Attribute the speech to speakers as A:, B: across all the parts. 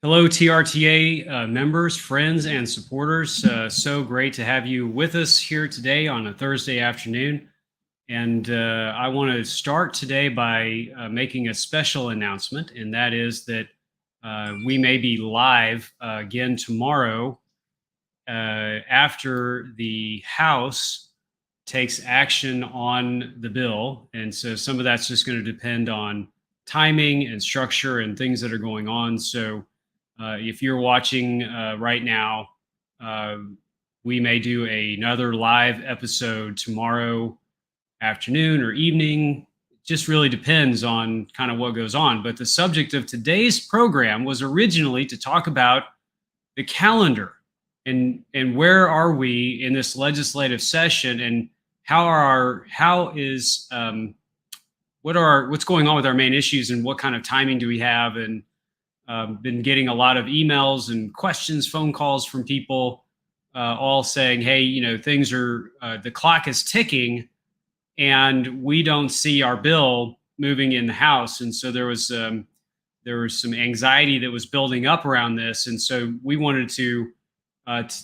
A: Hello, TRTA members, friends, and supporters. So great to have you with us here today on a Thursday afternoon. And I want to start today by making a special announcement, and that is that we may be live again tomorrow after the House takes action on the bill. And so some of that's just going to depend on timing and structure and things that are going on. So if you're watching right now, uh, we may do another live episode tomorrow afternoon or evening. Just really depends on kind of what goes on. But the subject of today's program was originally to talk about the calendar and where are we in this legislative session, and what's going on with our main issues, and what kind of timing do we have. And been getting a lot of emails and questions, phone calls from people, all saying, "Hey, things are the clock is ticking, and we don't see our bill moving in the House." And so there was some anxiety that was building up around this, and so we wanted to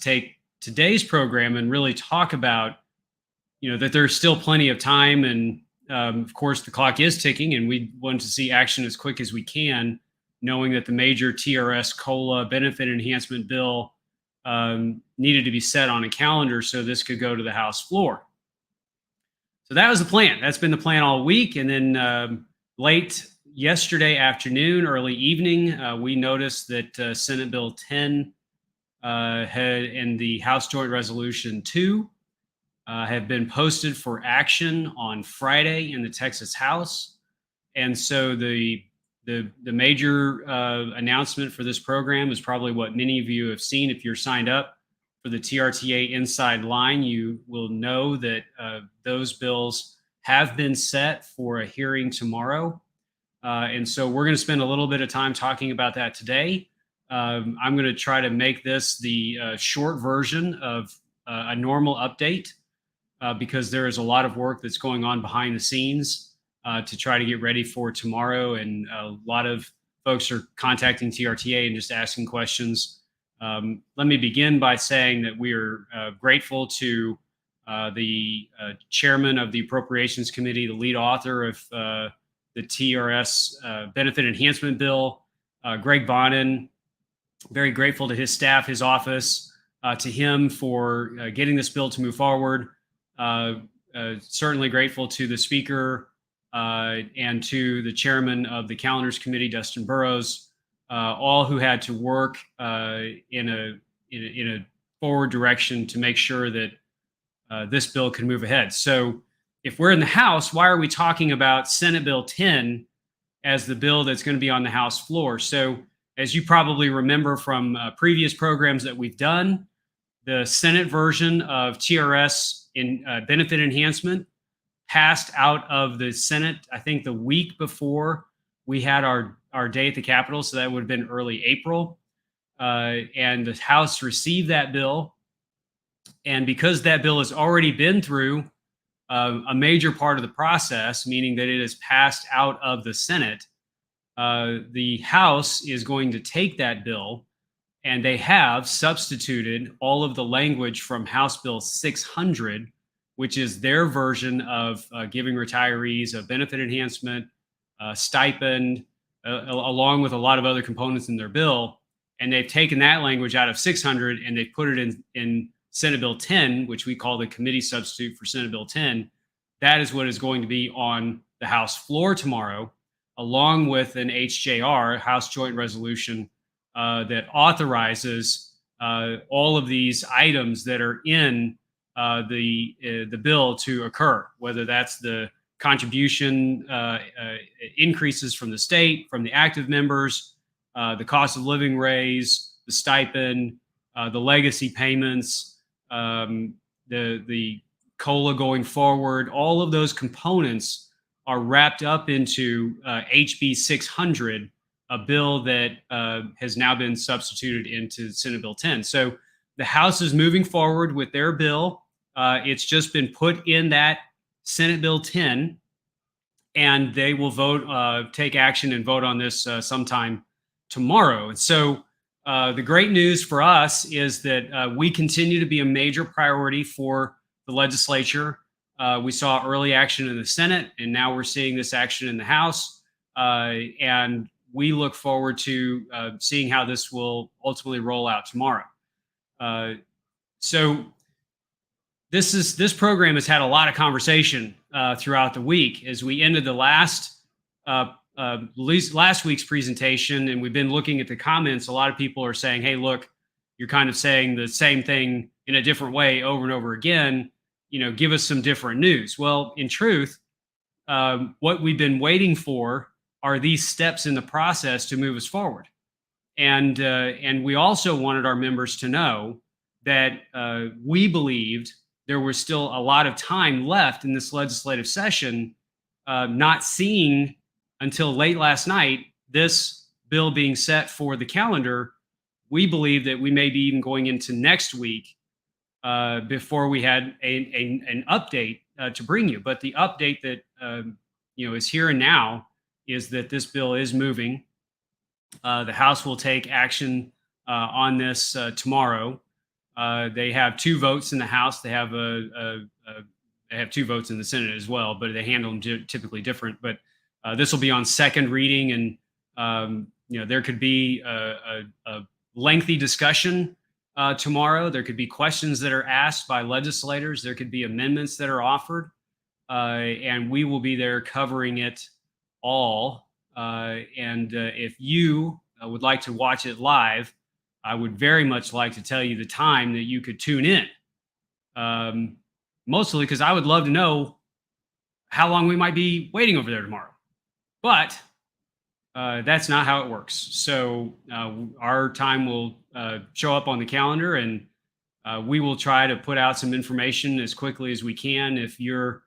A: take today's program and really talk about, that there's still plenty of time, and of course the clock is ticking, and we want to see action as quick as we can, knowing that the major TRS COLA benefit enhancement bill needed to be set on a calendar so this could go to the House floor. So that was the plan. That's been the plan all week. And then late yesterday afternoon, early evening, we noticed that Senate Bill 10 had in the House Joint Resolution 2 have been posted for action on Friday in the Texas House. And so the major announcement for this program is probably what many of you have seen. If you're signed up for the TRTA Inside Line, you will know that those bills have been set for a hearing tomorrow. And so we're going to spend a little bit of time talking about that today. I'm going to try to make this the short version of a normal update because there is a lot of work that's going on behind the scenes to try to get ready for tomorrow. And a lot of folks are contacting TRTA and just asking questions. Let me begin by saying that we are grateful to the chairman of the Appropriations Committee, the lead author of the TRS Benefit Enhancement Bill, Greg Bonin. Very grateful to his staff, his office, to him for getting this bill to move forward. Certainly grateful to the Speaker, and to the chairman of the Calendars Committee, Dustin Burrows, all who had to work in a forward direction to make sure that this bill can move ahead. So if we're in the House, why are we talking about Senate Bill 10 as the bill that's going to be on the House floor? So as you probably remember from previous programs that we've done, the Senate version of TRS in benefit enhancement passed out of the Senate, I think the week before we had our day at the Capitol. So that would have been early April. And the House received that bill. And because that bill has already been through a major part of the process, meaning that it has passed out of the Senate, the House is going to take that bill, and they have substituted all of the language from House Bill 600, which is their version of giving retirees a benefit enhancement, stipend, along with a lot of other components in their bill. And they've taken that language out of 600 and they've put it in Senate Bill 10, which we call the committee substitute for Senate Bill 10. That is what is going to be on the House floor tomorrow, along with an HJR, House Joint Resolution, that authorizes all of these items that are in the bill to occur, whether that's the contribution increases from the state, from the active members, the cost of living raise, the stipend, the legacy payments, the COLA going forward. All of those components are wrapped up into HB 600, a bill that has now been substituted into Senate Bill 10. So the House is moving forward with their bill. It's just been put in that Senate Bill 10, and they will vote, take action and vote on this sometime tomorrow. And so The great news for us is that we continue to be a major priority for the legislature. We saw early action in the Senate, and now we're seeing this action in the House. And we look forward to seeing how this will ultimately roll out tomorrow. Uh, so this program has had a lot of conversation throughout the week as we ended the last week's presentation, and we've been looking at the comments. A lot of people are saying, "Hey, look, you're kind of saying the same thing in a different way over and over again. Give us some different news." Well, in truth, what we've been waiting for are these steps in the process to move us forward. And we also wanted our members to know that we believed there was still a lot of time left in this legislative session, not seeing until late last night this bill being set for the calendar. We believe that we may be even going into next week before we had an update to bring you. But the update that is here and now is that this bill is moving. The House will take action on this tomorrow. They have 2 votes in the House. They have they have 2 votes in the Senate as well, but they handle them typically different. But this will be on second reading, and there could be a lengthy discussion tomorrow. There could be questions that are asked by legislators. There could be amendments that are offered, and we will be there covering it all. And if you would like to watch it live, I would very much like to tell you the time that you could tune in. Mostly because I would love to know how long we might be waiting over there tomorrow. But that's not how it works. So our time will show up on the calendar, and we will try to put out some information as quickly as we can. If you're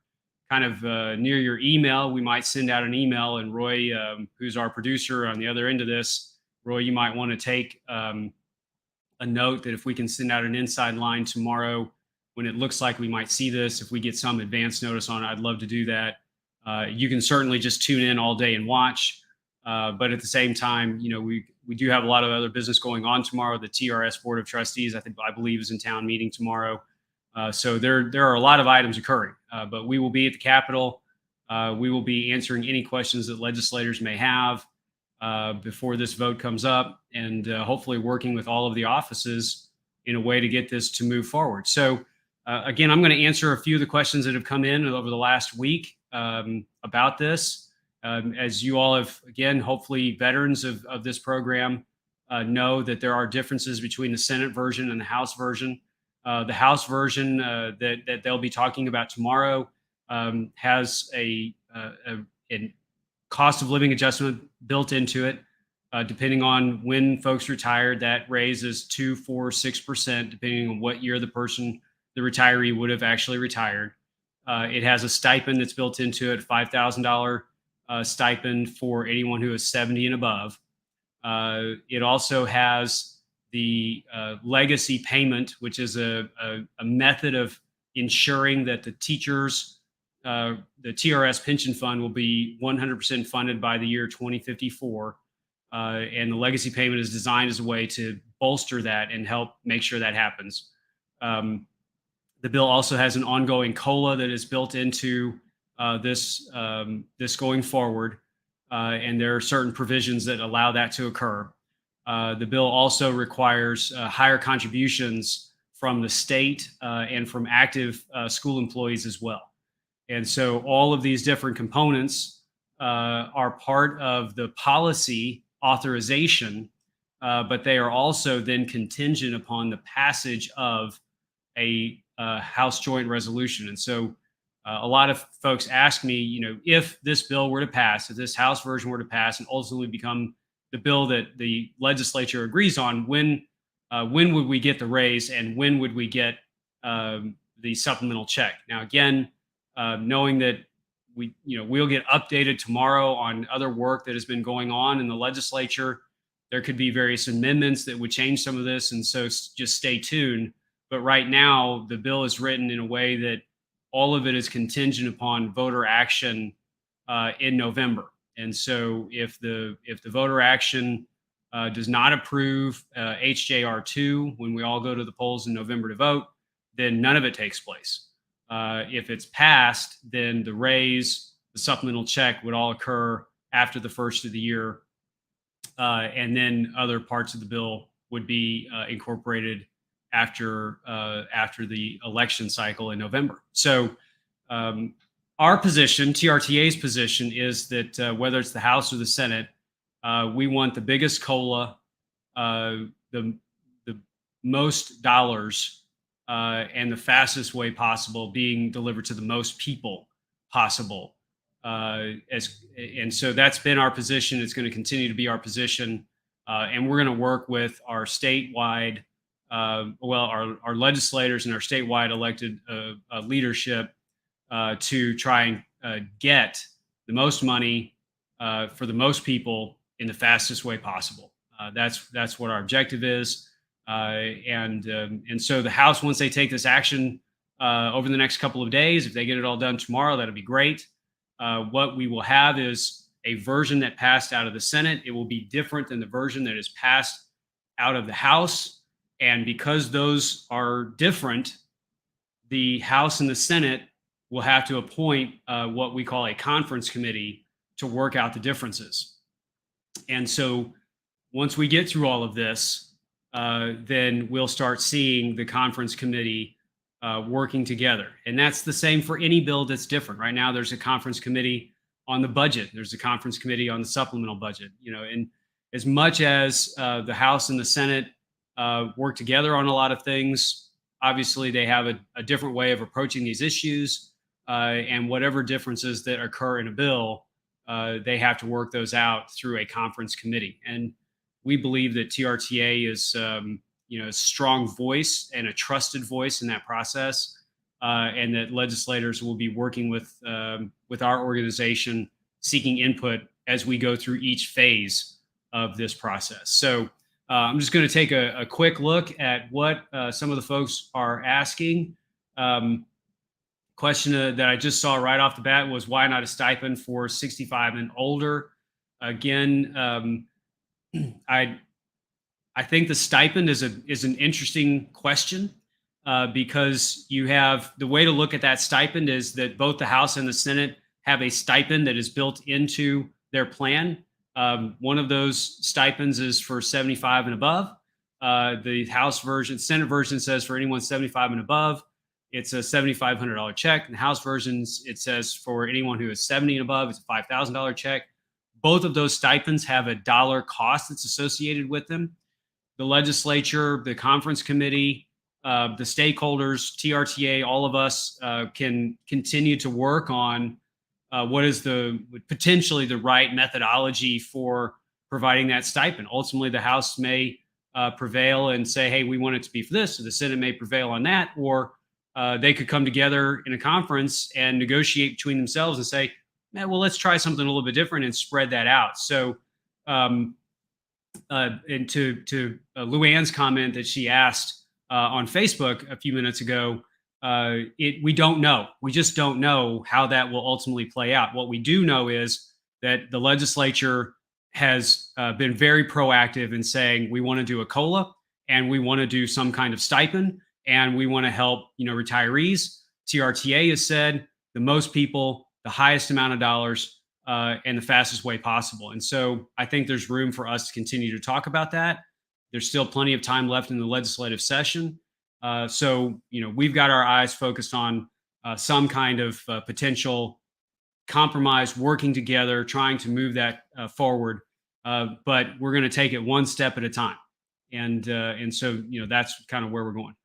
A: kind of near your email, we might send out an email, and Roy, who's our producer on the other end of this, Roy, you might want to take a note that if we can send out an inside line tomorrow when it looks like we might see this, if we get some advance notice on it, I'd love to do that. You can certainly just tune in all day and watch. But at the same time, we do have a lot of other business going on tomorrow. The TRS Board of Trustees, I believe, is in town meeting tomorrow. So there are a lot of items occurring. But we will be at the Capitol. We will be answering any questions that legislators may have before this vote comes up, and hopefully working with all of the offices in a way to get this to move forward. So again, I'm going to answer a few of the questions that have come in over the last week about this. As you all have, again, hopefully veterans of this program know that there are differences between the Senate version and the House version. The House version that they'll be talking about tomorrow has a cost of living adjustment built into it. Depending on when folks retired, that raises 2%, 4%, 6%, depending on what year the retiree would have actually retired. It has a stipend that's built into it, $5,000 stipend for anyone who is 70 and above. It also has the legacy payment, which is a method of ensuring that the teachers, the TRS pension fund will be 100% funded by the year 2054. And the legacy payment is designed as a way to bolster that and help make sure that happens. The bill also has an ongoing COLA that is built into this going forward, and there are certain provisions that allow that to occur. The bill also requires higher contributions from the state and from active school employees as well. And so all of these different components are part of the policy authorization, but they are also then contingent upon the passage of a House Joint Resolution. And so a lot of folks ask me, if this bill were to pass, if this House version were to pass and ultimately become the bill that the legislature agrees on, when would we get the raise, and when would we get the supplemental check? Now, again, knowing that we'll get updated tomorrow on other work that has been going on in the legislature. There could be various amendments that would change some of this, and so just stay tuned. But right now, the bill is written in a way that all of it is contingent upon voter action in November. And so if the voter action does not approve HJR2 when we all go to the polls in November to vote, then none of it takes place. If it's passed, then the raise, the supplemental check would all occur after the first of the year. And then other parts of the bill would be incorporated after the election cycle in November. So our position, TRTA's position, is that whether it's the House or the Senate, we want the biggest COLA, the most dollars, and the fastest way possible being delivered to the most people possible. And so that's been our position. It's going to continue to be our position, and we're going to work with our statewide, our legislators and our statewide elected leadership to try and get the most money for the most people in the fastest way possible. That's what our objective is. And so the House, once they take this action over the next couple of days, if they get it all done tomorrow, that'll be great. What we will have is a version that passed out of the Senate. It will be different than the version that is passed out of the House. And because those are different, the House and the Senate will have to appoint what we call a conference committee to work out the differences. And so once we get through all of this, then we'll start seeing the conference committee working together. And that's the same for any bill that's different. Right now, there's a conference committee on the budget. There's a conference committee on the supplemental budget. And as much as the House and the Senate work together on a lot of things, obviously they have a different way of approaching these issues. And whatever differences that occur in a bill, they have to work those out through a conference committee. And we believe that TRTA is, a strong voice and a trusted voice in that process, and that legislators will be working with our organization, seeking input as we go through each phase of this process. So I'm just going to take a quick look at what some of the folks are asking. Question that I just saw right off the bat was, why not a stipend for 65 and older? Again, I think the stipend is an interesting question because you have, the way to look at that stipend is that both the House and the Senate have a stipend that is built into their plan. One of those stipends is for 75 and above. The Senate version says for anyone 75 and above, it's a $7,500 check. In the House versions, it says for anyone who is 70 and above, it's a $5,000 check. Both of those stipends have a dollar cost that's associated with them. The legislature, the conference committee, the stakeholders, TRTA, all of us can continue to work on what is potentially the right methodology for providing that stipend. Ultimately, the House may prevail and say, hey, we want it to be for this, or the Senate may prevail on that, or they could come together in a conference and negotiate between themselves and say, well, let's try something a little bit different and spread that out. So, and to Lou Ann's comment that she asked on Facebook a few minutes ago, we don't know. We just don't know how that will ultimately play out. What we do know is that the legislature has been very proactive in saying we want to do a COLA and we want to do some kind of stipend and we want to help retirees. TRTA has said the most people, the highest amount of dollars, and the fastest way possible. And so I think there's room for us to continue to talk about that. There's still plenty of time left in the legislative session. So we've got our eyes focused on some kind of potential compromise, working together, trying to move that forward. But we're going to take it one step at a time. And so, that's kind of where we're going.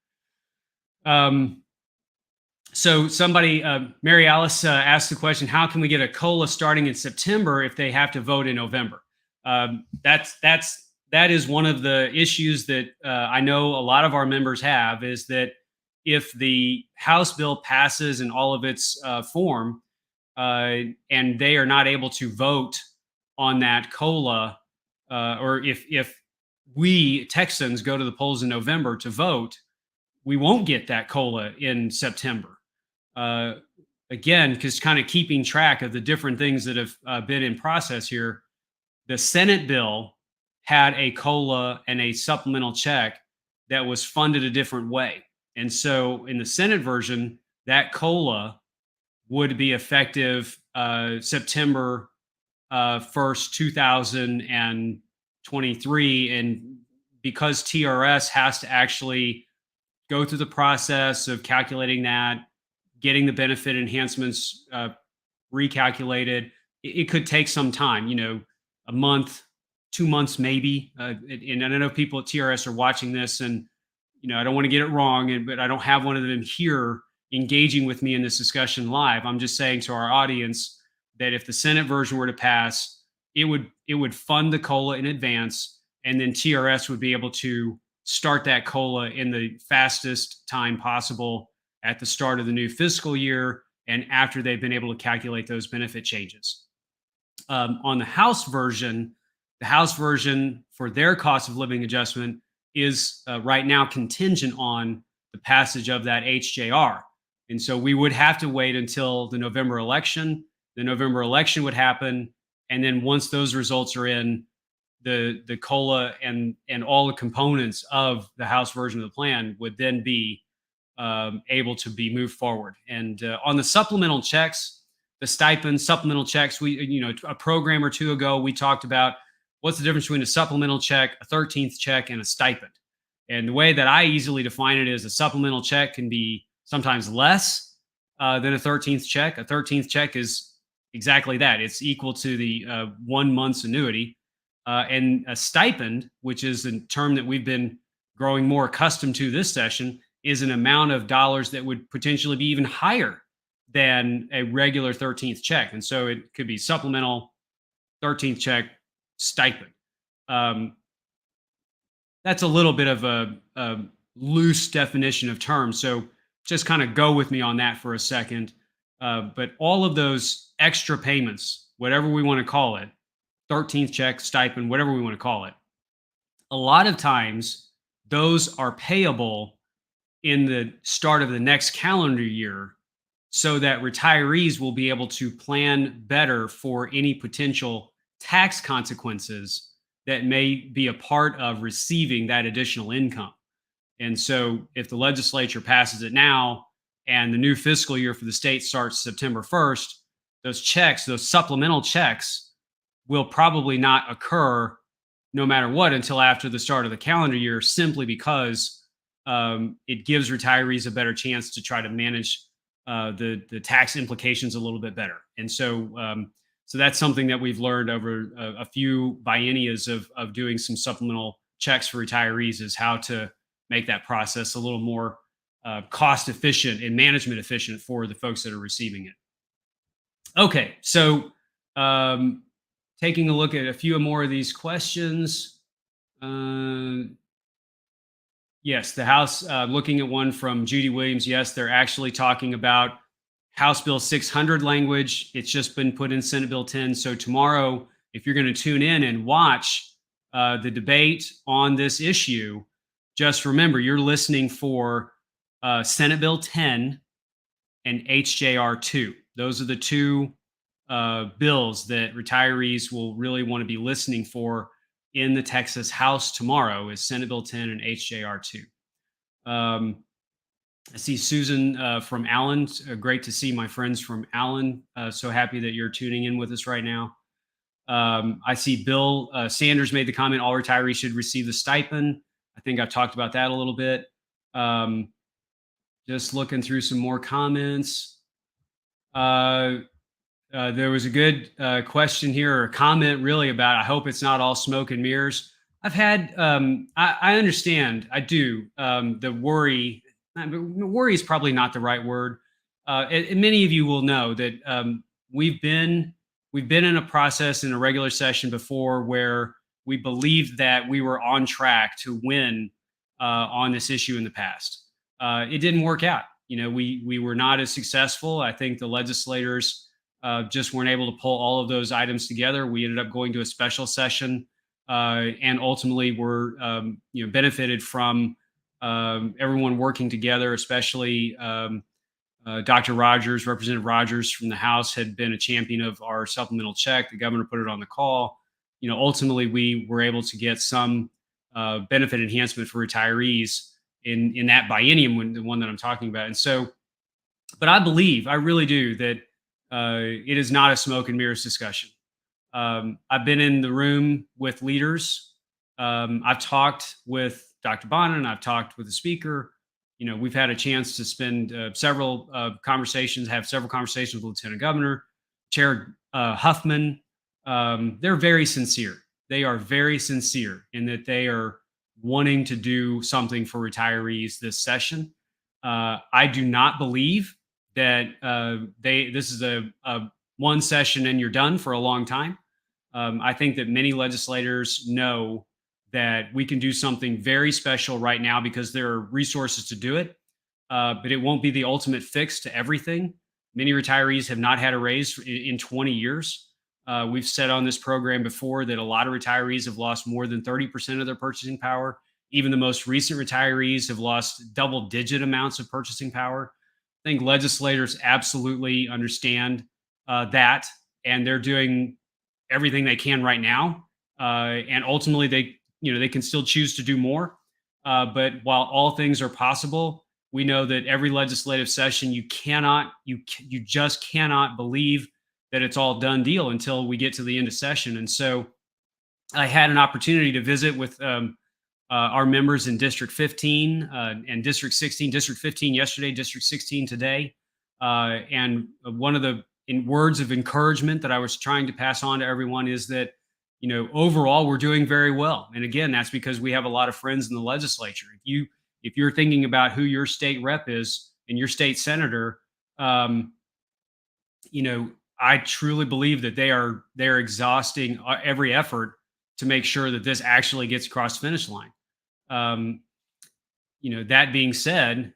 A: So somebody, Mary Alice asked the question, how can we get a COLA starting in September if they have to vote in November? That is one of the issues that I know a lot of our members have, is that if the House bill passes in all of its form and they are not able to vote on that COLA, or if we Texans go to the polls in November to vote, we won't get that COLA in September. Again, because kind of keeping track of the different things that have been in process here, the Senate bill had a COLA and a supplemental check that was funded a different way. And so in the Senate version, that COLA would be effective September 1st, 2023. And because TRS has to actually go through the process of calculating that, getting the benefit enhancements recalculated, it could take some time, a month, 2 months, maybe. And I know people at TRS are watching this, and I don't want to get it wrong, but I don't have one of them here engaging with me in this discussion live. I'm just saying to our audience that if the Senate version were to pass, it would fund the COLA in advance, and then TRS would be able to start that COLA in the fastest time possible at the start of the new fiscal year and after they've been able to calculate those benefit changes. On the House version for their cost of living adjustment is right now contingent on the passage of that HJR. And so we would have to wait until the November election. The November election would happen. And then once those results are in, the COLA and all the components of the House version of the plan would then be able to be moved forward. And on the supplemental checks, the stipend supplemental checks, a program or two ago, we talked about what's the difference between a supplemental check, a 13th check, and a stipend. And the way that I easily define it is a supplemental check can be sometimes less than a 13th check. A 13th check is exactly that. It's equal to the 1 month's annuity. And a stipend, which is a term that we've been growing more accustomed to this session, is an amount of dollars that would potentially be even higher than a regular 13th check. And so it could be supplemental, 13th check, stipend. That's a little bit of a loose definition of terms. So just kind of go with me on that for a second. But all of those extra payments, whatever we want to call it, 13th check, stipend, whatever we want to call it, a lot of times those are payable in the start of the next calendar year so that retirees will be able to plan better for any potential tax consequences that may be a part of receiving that additional income. And so if the legislature passes it now and the new fiscal year for the state starts September 1st, those checks, those supplemental checks, will probably not occur no matter what until after the start of the calendar year, simply because it gives retirees a better chance to try to manage the tax implications a little bit better. And so that's something that we've learned over a few biennias of doing some supplemental checks for retirees, is how to make that process a little more cost efficient and management efficient for the folks that are receiving it. Okay, so taking a look at a few more of these questions. Yes, the House, looking at one from Judy Williams. Yes, they're actually talking about House Bill 600 language. It's just been put in Senate Bill 10. So tomorrow, if you're going to tune in and watch the debate on this issue, just remember you're listening for Senate Bill 10 and HJR 2. Those are the two bills that retirees will really want to be listening for in the Texas House tomorrow, is Senate Bill 10 and HJR 2. I see Susan from Allen. Great to see my friends from Allen. So happy that you're tuning in with us right now. I see Bill Sanders made the comment, all retirees should receive the stipend. I think I've talked about that a little bit. Just looking through some more comments. There was a good question here, or a comment really, about, I hope it's not all smoke and mirrors. I've had, I understand, I do, the worry. Worry is probably not the right word. And many of you will know that we've been in a process in a regular session before where we believed that we were on track to win on this issue in the past. It didn't work out. We were not as successful. I think the legislators just weren't able to pull all of those items together. We ended up going to a special session, and ultimately were benefited from everyone working together, especially Dr. Rogers, Representative Rogers from the House, had been a champion of our supplemental check. The governor put it on the call. ultimately we were able to get some benefit enhancement for retirees in that biennium, the one that I'm talking about. And so, but I really do, that it is not a smoke and mirrors discussion. I've been in the room with leaders. I've talked with Dr. Bonin. I've talked with the speaker. We've had a chance to spend several conversations with Lieutenant Governor, Chair Huffman. They're very sincere. They are very sincere in that they are wanting to do something for retirees this session. I do not believe that this is a one session and you're done for a long time. I think that many legislators know that we can do something very special right now because there are resources to do it, but it won't be the ultimate fix to everything. Many retirees have not had a raise in 20 years. We've said on this program before that a lot of retirees have lost more than 30% of their purchasing power. Even the most recent retirees have lost double-digit amounts of purchasing power. I think legislators absolutely understand that, and they're doing everything they can right now. And ultimately, they can still choose to do more. But while all things are possible, we know that every legislative session, you just cannot believe that it's all done deal until we get to the end of session. And so, I had an opportunity to visit with our members in District 15 and District 16. District 15 yesterday, District 16 today. And one of the words of encouragement that I was trying to pass on to everyone is that, overall, we're doing very well. And again, that's because we have a lot of friends in the legislature. If you're thinking about who your state rep is and your state senator, I truly believe that they're exhausting every effort to make sure that this actually gets across the finish line. That being said,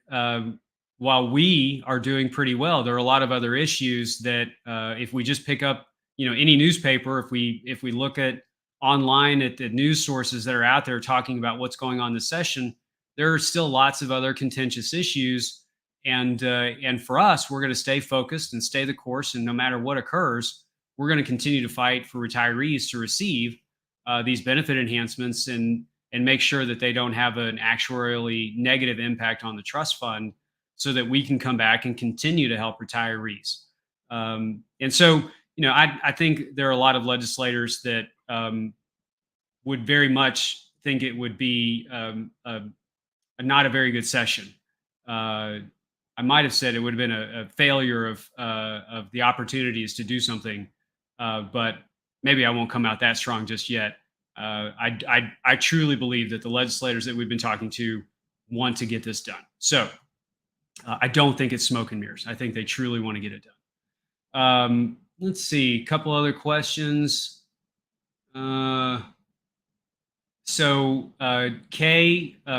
A: while we are doing pretty well, there are a lot of other issues that if we just pick up, any newspaper, if we look at online at the news sources that are out there talking about what's going on this session, there are still lots of other contentious issues. And for us, we're going to stay focused and stay the course. And no matter what occurs, we're going to continue to fight for retirees to receive these benefit enhancements and make sure that they don't have an actuarially negative impact on the trust fund, so that we can come back and continue to help retirees. And so, I think there are a lot of legislators that would very much think it would be not a very good session. I might have said it would have been a failure of the opportunities to do something, but maybe I won't come out that strong just yet. I truly believe that the legislators that we've been talking to want to get this done. So I don't think it's smoke and mirrors. I think they truly want to get it done. Let's see, a couple other questions. Kay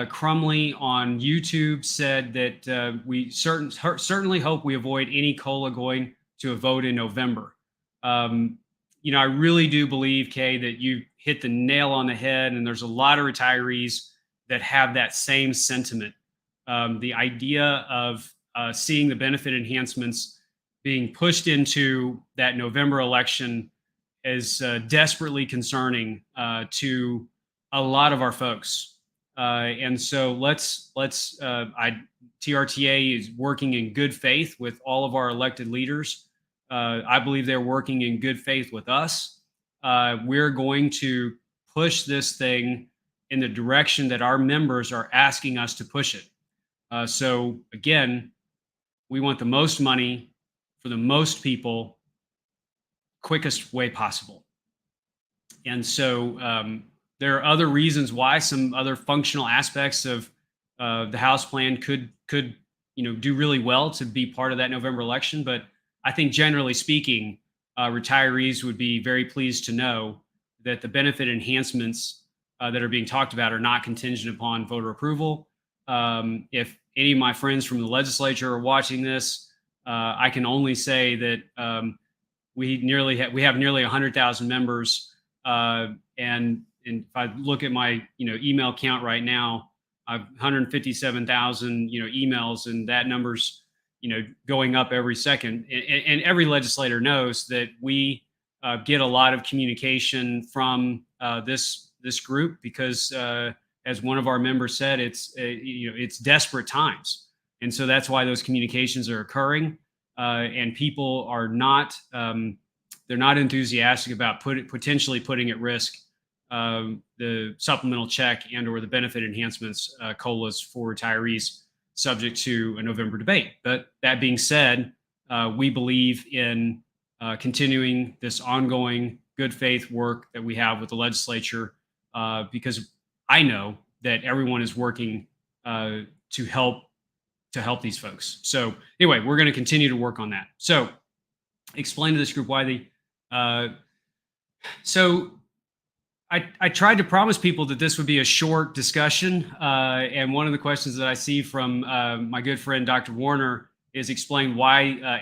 A: Crumley on YouTube said that we certainly hope we avoid any COLA going to a vote in November. I really do believe, Kay, that you hit the nail on the head, and there's a lot of retirees that have that same sentiment. The idea of seeing the benefit enhancements being pushed into that November election is desperately concerning to a lot of our folks. And so TRTA is working in good faith with all of our elected leaders. I believe they're working in good faith with us. We're going to push this thing in the direction that our members are asking us to push it. So again, we want the most money for the most people, quickest way possible. And so there are other reasons why some other functional aspects of the House plan could do really well to be part of that November election. But I think generally speaking, retirees would be very pleased to know that the benefit enhancements that are being talked about are not contingent upon voter approval. If any of my friends from the legislature are watching this, I can only say that we have nearly 100,000 members, and if I look at my email count right now, I've 157,000 emails, and that number's going up every second. And every legislator knows that we get a lot of communication from this group because, as one of our members said, it's desperate times, and so that's why those communications are occurring, and people are not they're not enthusiastic about potentially putting at risk the supplemental check and or the benefit enhancements COLAs for retirees subject to a November debate. But that being said, we believe in continuing this ongoing good faith work that we have with the legislature because I know that everyone is working to help these folks. So anyway, we're going to continue to work on that. So explain to this group why so I tried to promise people that this would be a short discussion. And one of the questions that I see from my good friend, Dr. Warner, is explain why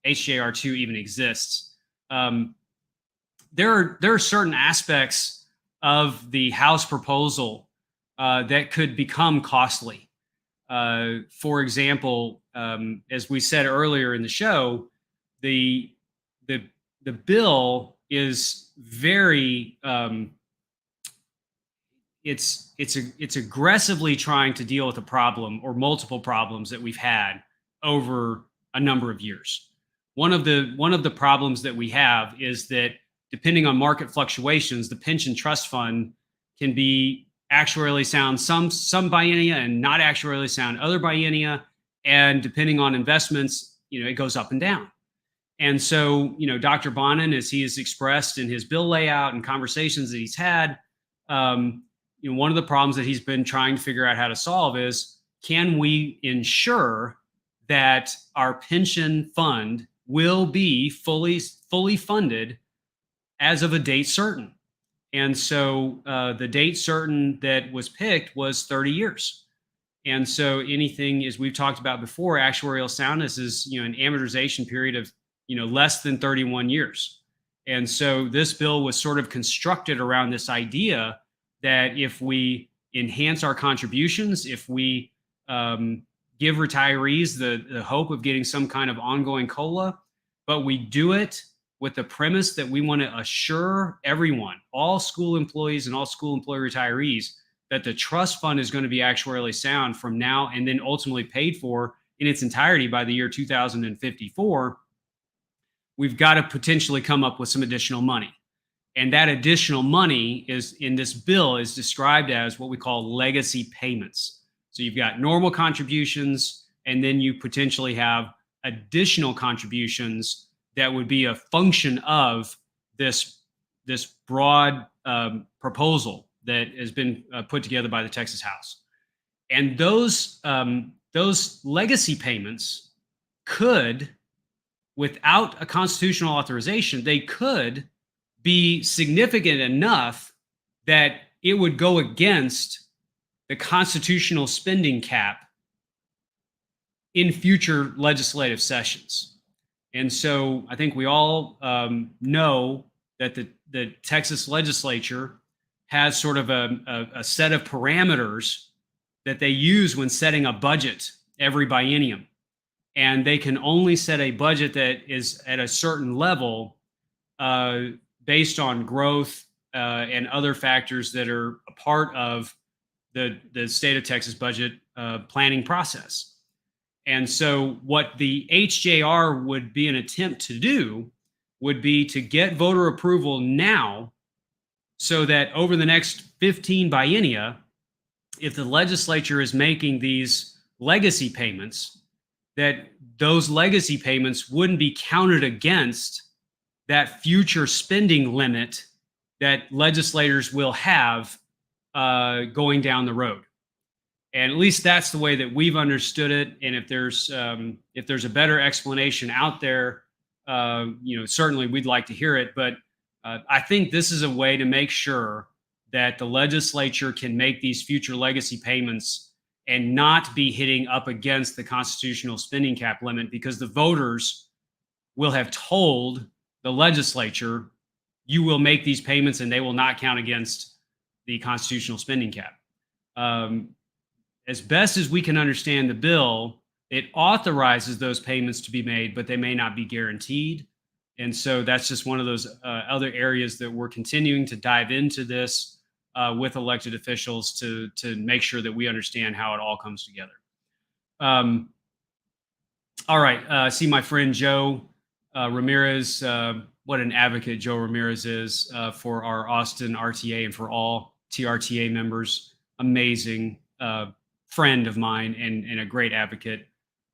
A: HJR2 even exists. There are certain aspects of the House proposal that could become costly. For example, as we said earlier in the show, the bill is very it's aggressively trying to deal with a problem or multiple problems that we've had over a number of years. One of the problems that we have is that depending on market fluctuations, the pension trust fund can be actuarially sound some biennia and not actuarially sound other biennia, and depending on investments, it goes up and down. And so, Dr. Bonin, as he has expressed in his bill layout and conversations that he's had, one of the problems that he's been trying to figure out how to solve is, can we ensure that our pension fund will be fully funded as of a date certain? And so the date certain that was picked was 30 years. And so anything, as we've talked about before, actuarial soundness is, an amortization period of less than 31 years. And so this bill was sort of constructed around this idea that if we enhance our contributions, if we give retirees the hope of getting some kind of ongoing COLA, but we do it with the premise that we want to assure everyone, all school employees and all school employee retirees, that the trust fund is going to be actuarially sound from now and then ultimately paid for in its entirety by the year 2054, we've got to potentially come up with some additional money. And that additional money is in this bill is described as what we call legacy payments. So you've got normal contributions, and then you potentially have additional contributions that would be a function of this broad proposal that has been put together by the Texas House. And those legacy payments could, without a constitutional authorization, they could be significant enough that it would go against the constitutional spending cap in future legislative sessions. And so I think we all know that the Texas legislature has sort of a set of parameters that they use when setting a budget every biennium. And they can only set a budget that is at a certain level based on growth and other factors that are a part of the state of Texas budget planning process. And so what the HJR would be an attempt to do would be to get voter approval now so that over the next 15 biennia, if the legislature is making these legacy payments, that those legacy payments wouldn't be counted against that future spending limit that legislators will have going down the road. And at least that's the way that we've understood it. And if there's a better explanation out there, certainly we'd like to hear it. But I think this is a way to make sure that the legislature can make these future legacy payments and not be hitting up against the constitutional spending cap limit, because the voters will have told the legislature, you will make these payments and they will not count against the constitutional spending cap. As best as we can understand the bill, it authorizes those payments to be made, but they may not be guaranteed. And so that's just one of those other areas that we're continuing to dive into this with elected officials to make sure that we understand how it all comes together. Um, all right. See my friend Joe Ramirez. What an advocate Joe Ramirez is for our Austin RTA and for all TRTA members. Amazing friend of mine and a great advocate.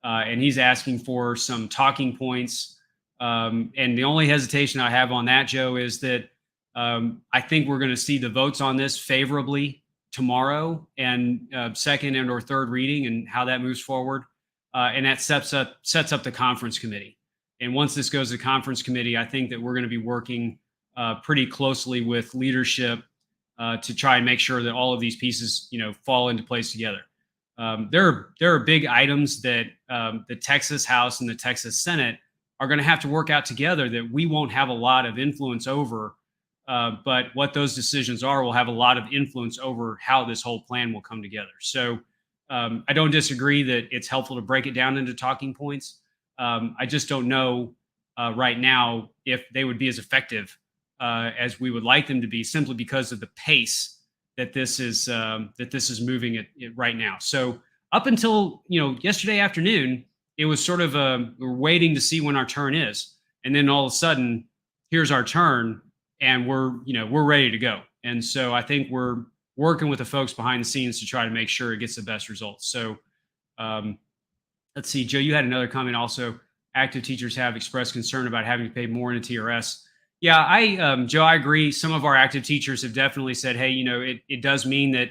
A: And he's asking for some talking points. And the only hesitation I have on that, Joe, is that I think we're going to see the votes on this favorably tomorrow and second and or third reading and how that moves forward. And that sets up the conference committee. And once this goes to conference committee, I think that we're going to be working pretty closely with leadership to try and make sure that all of these pieces, fall into place together. There are big items that the Texas House and the Texas Senate are going to have to work out together that we won't have a lot of influence over. But what those decisions are will have a lot of influence over how this whole plan will come together. So I don't disagree that it's helpful to break it down into talking points. I just don't know right now if they would be as effective as we would like them to be, simply because of the pace that this is moving it right now. So up until yesterday afternoon, it was sort of we're waiting to see when our turn is, and then all of a sudden, here's our turn, and we're ready to go. And so I think we're working with the folks behind the scenes to try to make sure it gets the best results. So let's see, Joe, you had another comment also. Active teachers have expressed concern about having to pay more in a TRS. Yeah, Joe, I agree. Some of our active teachers have definitely said, hey, it does mean that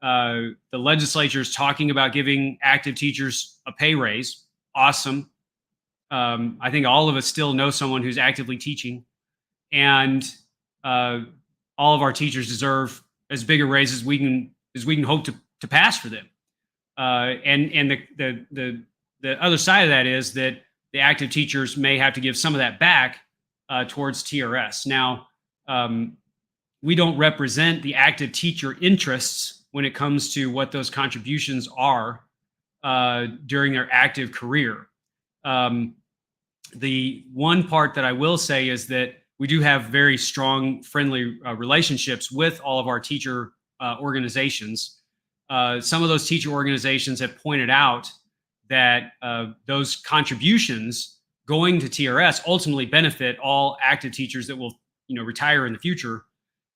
A: the legislature is talking about giving active teachers a pay raise. Awesome. I think all of us still know someone who's actively teaching, and all of our teachers deserve as big a raise as we can hope to pass for them. And the other side of that is that the active teachers may have to give some of that back towards TRS. Now, we don't represent the active teacher interests when it comes to what those contributions are during their active career. The one part that I will say is that we do have very strong, friendly relationships with all of our teacher organizations. Some of those teacher organizations have pointed out that those contributions going to TRS ultimately benefit all active teachers that will, retire in the future.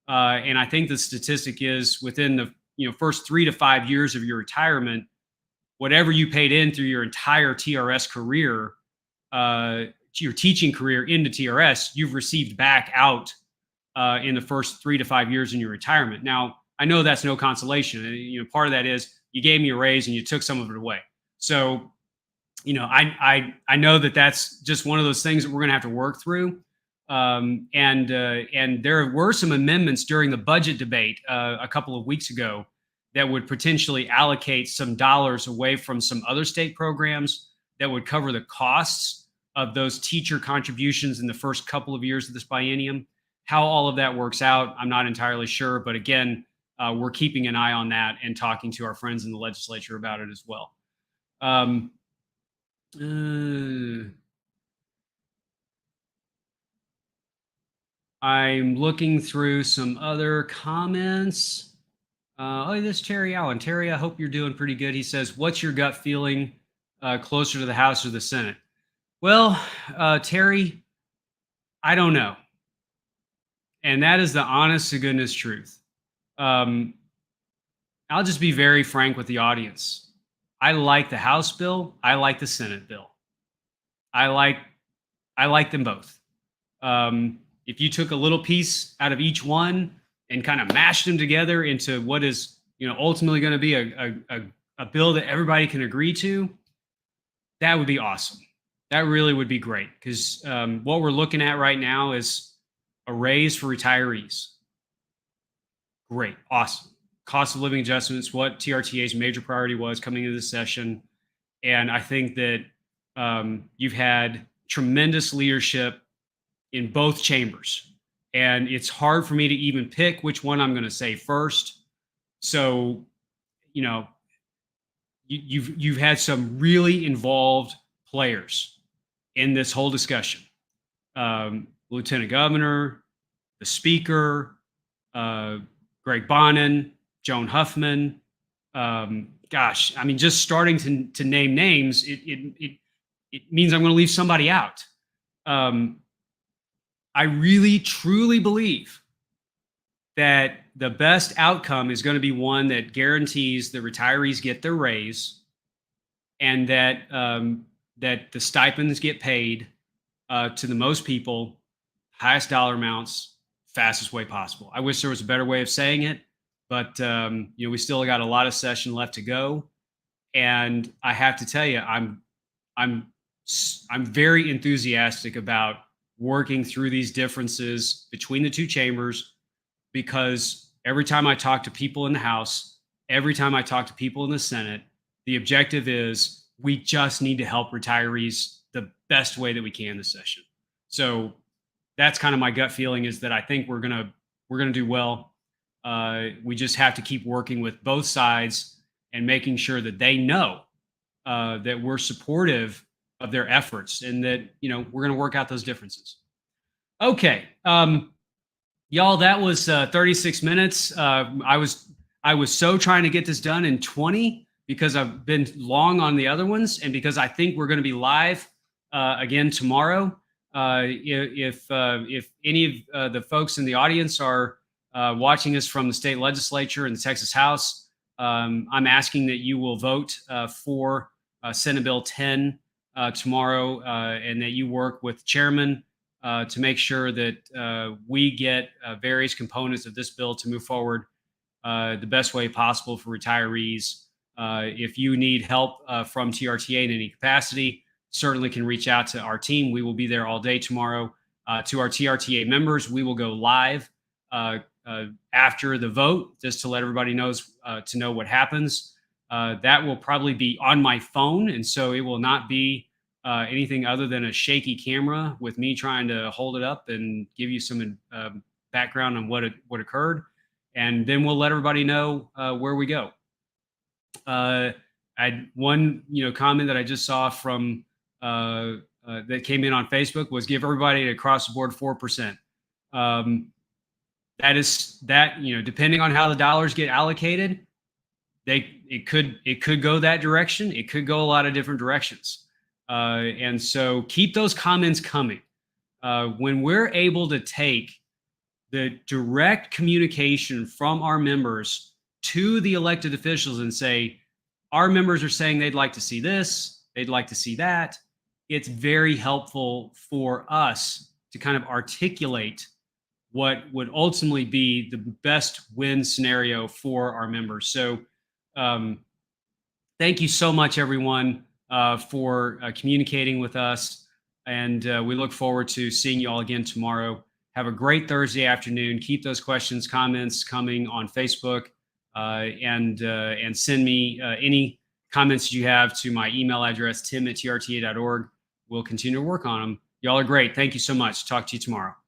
A: And I think the statistic is within the first 3 to 5 years of your retirement, whatever you paid in through your entire TRS career, your teaching career into TRS, you've received back out in the first 3 to 5 years in your retirement. Now, I know that's no consolation. Part of that is you gave me a raise and you took some of it away. So, I know that that's just one of those things that we're going to have to work through. And there were some amendments during the budget debate a couple of weeks ago that would potentially allocate some dollars away from some other state programs that would cover the costs of those teacher contributions in the first couple of years of this biennium. How all of that works out, I'm not entirely sure. But again, we're keeping an eye on that and talking to our friends in the legislature about it as well. I'm looking through some other comments. This Terry Allen. Terry, I hope you're doing pretty good. He says, what's your gut feeling closer to the House or the Senate? Well, Terry, I don't know. And that is the honest to goodness truth. I'll just be very frank with the audience. I like the House bill. I like the Senate bill. I like them both. If you took a little piece out of each one and kind of mashed them together into what is, ultimately going to be a bill that everybody can agree to, that would be awesome. That really would be great, because what we're looking at right now is a raise for retirees. Great, awesome. Cost of living adjustments, what TRTA's major priority was coming into this session. And I think that you've had tremendous leadership in both chambers. And it's hard for me to even pick which one I'm going to say first. So, you've had some really involved players in this whole discussion. Lieutenant Governor, the Speaker, Greg Bonin, Joan Huffman. Gosh, I mean, just starting to name names, it means I'm going to leave somebody out. I really, truly believe that the best outcome is going to be one that guarantees the retirees get their raise, and that the stipends get paid to the most people, highest dollar amounts, fastest way possible. I wish there was a better way of saying it, but we still got a lot of session left to go, and I have to tell you, I'm very enthusiastic about working through these differences between the two chambers, because every time I talk to people in the House, every time I talk to people in the Senate, the objective is we just need to help retirees the best way that we can this session. So that's kind of my gut feeling, is that I think we're gonna do well. We just have to keep working with both sides and making sure that they know that we're supportive of their efforts, and that we're going to work out those differences. Okay, y'all, that was 36 minutes. I was so trying to get this done in 20, because I've been long on the other ones, and because I think we're going to be live again tomorrow. If any of the folks in the audience are watching us from the state legislature and the Texas House, I'm asking that you will vote for Senate Bill 10 tomorrow, and that you work with Chairman to make sure that we get various components of this bill to move forward the best way possible for retirees. If you need help from TRTA in any capacity, certainly can reach out to our team. We will be there all day tomorrow. To our TRTA members, we will go live after the vote, just to let everybody know what happens. That will probably be on my phone, and so it will not be anything other than a shaky camera with me trying to hold it up and give you some background on what occurred, and then we'll let everybody know where we go. I had one comment that I just saw from that came in on Facebook, was give everybody across the board 4%. Depending on how the dollars get allocated, it could go that direction. It could go a lot of different directions. And so keep those comments coming. When we're able to take the direct communication from our members to the elected officials and say, our members are saying they'd like to see this, they'd like to see that, it's very helpful for us to kind of articulate what would ultimately be the best win scenario for our members. So thank you so much, everyone, for communicating with us. And we look forward to seeing you all again tomorrow. Have a great Thursday afternoon. Keep those questions, comments coming on Facebook, and send me any comments you have to my email address, tim@trta.org. We'll continue to work on them. Y'all are great. Thank you so much. Talk to you tomorrow.